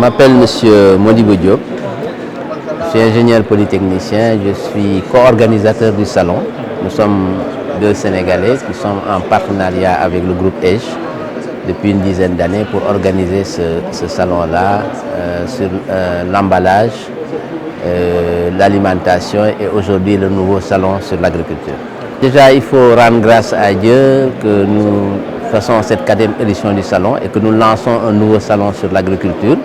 m'appelle Monsieur Modibo Diop, je suis ingénieur polytechnicien, je suis co-organisateur du salon. Nous sommes deux Sénégalais qui sont en partenariat avec le groupe EJ depuis une dizaine d'années pour organiser ce salon-là sur l'emballage, l'alimentation et aujourd'hui le nouveau salon sur l'agriculture. Déjà, il faut rendre grâce à Dieu que nous faisons cette 4e édition du salon et que nous lançons un nouveau salon sur l'agriculture,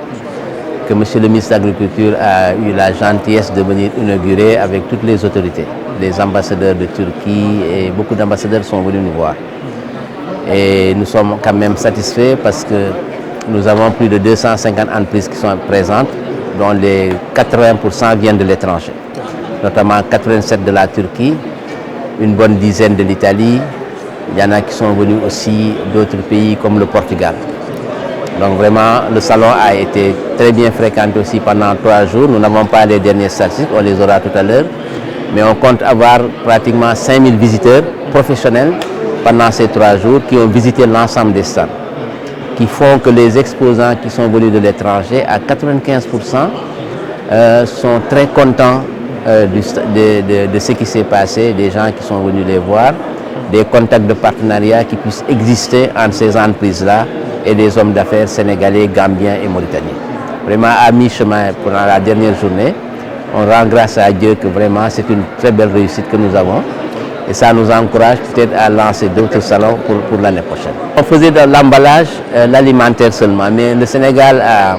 que Monsieur le ministre de l'Agriculture a eu la gentillesse de venir inaugurer avec toutes les autorités. Les ambassadeurs de Turquie et beaucoup d'ambassadeurs sont venus nous voir. Et nous sommes quand même satisfaits parce que nous avons plus de 250 entreprises qui sont présentes, dont les 80% viennent de l'étranger, notamment 87 de la Turquie, une bonne dizaine de l'Italie. Il y en a qui sont venus aussi d'autres pays comme le Portugal. Donc vraiment, le salon a été très bien fréquenté aussi pendant 3 jours. Nous n'avons pas les dernières statistiques, on les aura tout à l'heure. Mais on compte avoir pratiquement 5000 visiteurs professionnels pendant ces 3 jours qui ont visité l'ensemble des stands, qui font que les exposants qui sont venus de l'étranger, à 95%, sont très contents de ce qui s'est passé, des gens qui sont venus les voir, des contacts de partenariat qui puissent exister entre ces entreprises-là et des hommes d'affaires sénégalais, gambiens et mauritaniens. Vraiment à mi-chemin pendant la dernière journée, on rend grâce à Dieu que vraiment c'est une très belle réussite que nous avons et ça nous encourage peut-être à lancer d'autres salons pour l'année prochaine. On faisait de l'emballage, l'alimentaire seulement, mais le Sénégal a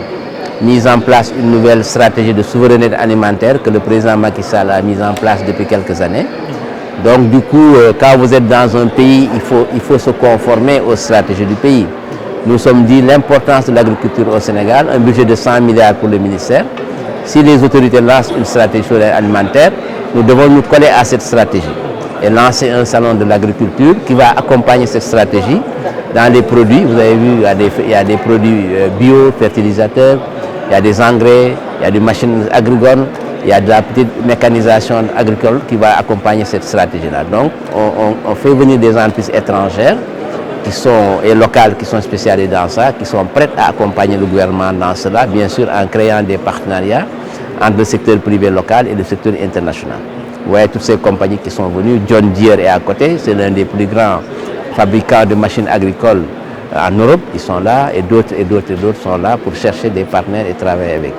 mis en place une nouvelle stratégie de souveraineté alimentaire que le président Macky Sall a mise en place depuis quelques années. Donc du coup, quand vous êtes dans un pays, il faut se conformer aux stratégies du pays. Nous sommes dit l'importance de l'agriculture au Sénégal, un budget de 100 milliards pour le ministère. Si les autorités lancent une stratégie alimentaire, nous devons nous coller à cette stratégie et lancer un salon de l'agriculture qui va accompagner cette stratégie dans les produits. Vous avez vu, il y a des produits bio, fertilisateurs, il y a des engrais, il y a des machines agricoles, il y a de la petite mécanisation agricole qui va accompagner cette stratégie-là. Donc, on fait venir des entreprises étrangères et locales qui sont spécialisées dans ça, qui sont prêtes à accompagner le gouvernement dans cela, bien sûr en créant des partenariats entre le secteur privé local et le secteur international. Vous voyez toutes ces compagnies qui sont venues, John Deere est à côté, c'est l'un des plus grands fabricants de machines agricoles en Europe, ils sont là, et d'autres sont là pour chercher des partenaires et travailler avec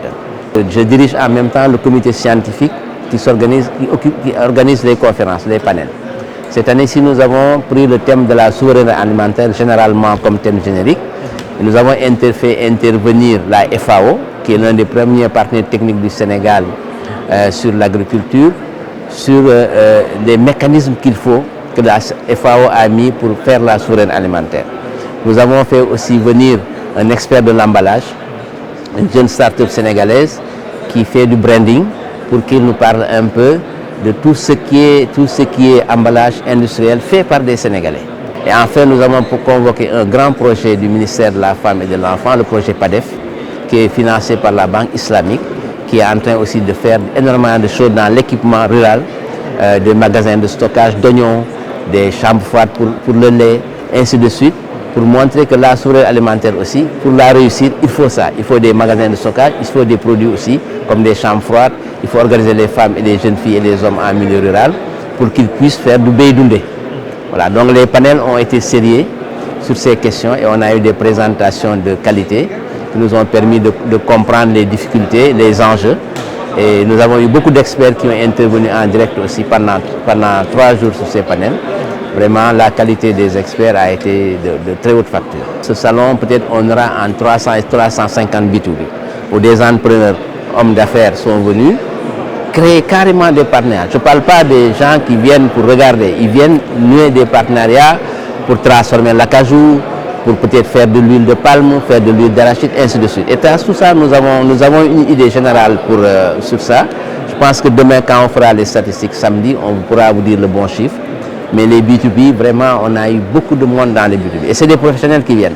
eux. Je dirige en même temps le comité scientifique qui organise les conférences, les panels. Cette année-ci, nous avons pris le thème de la souveraineté alimentaire généralement comme thème générique. Et nous avons fait intervenir la FAO, qui est l'un des premiers partenaires techniques du Sénégal sur l'agriculture, sur les mécanismes qu'il faut que la FAO a mis pour faire la souveraineté alimentaire. Nous avons fait aussi venir un expert de l'emballage, une jeune start-up sénégalaise qui fait du branding pour qu'il nous parle un peu de tout ce qui est emballage industriel fait par des Sénégalais. Et enfin, nous avons convoqué un grand projet du ministère de la Femme et de l'Enfant, le projet PADEF, qui est financé par la Banque islamique, qui est en train aussi de faire énormément de choses dans l'équipement rural, des magasins de stockage d'oignons, des chambres froides pour le lait, ainsi de suite, pour montrer que la souveraineté alimentaire aussi, pour la réussir, il faut ça. Il faut des magasins de stockage, il faut des produits aussi, comme des chambres froides. Il faut organiser les femmes et les jeunes filles et les hommes en milieu rural pour qu'ils puissent faire du bédoundé. Voilà, donc les panels ont été sérieux sur ces questions et on a eu des présentations de qualité qui nous ont permis de comprendre les difficultés, les enjeux. Et nous avons eu beaucoup d'experts qui ont intervenu en direct aussi pendant 3 jours sur ces panels. Vraiment, la qualité des experts a été de très haute facture. Ce salon, peut-être, on aura en 300 et 350 B2B, où des entrepreneurs, hommes d'affaires sont venus créer carrément des partenariats. Je ne parle pas des gens qui viennent pour regarder, ils viennent nouer des partenariats pour transformer l'acajou, pour peut-être faire de l'huile de palme, faire de l'huile d'arachide, ainsi de suite. Et tout ça, nous avons une idée générale sur ça. Je pense que demain, quand on fera les statistiques samedi, on pourra vous dire le bon chiffre. Mais les B2B, vraiment, on a eu beaucoup de monde dans les B2B. Et c'est des professionnels qui viennent.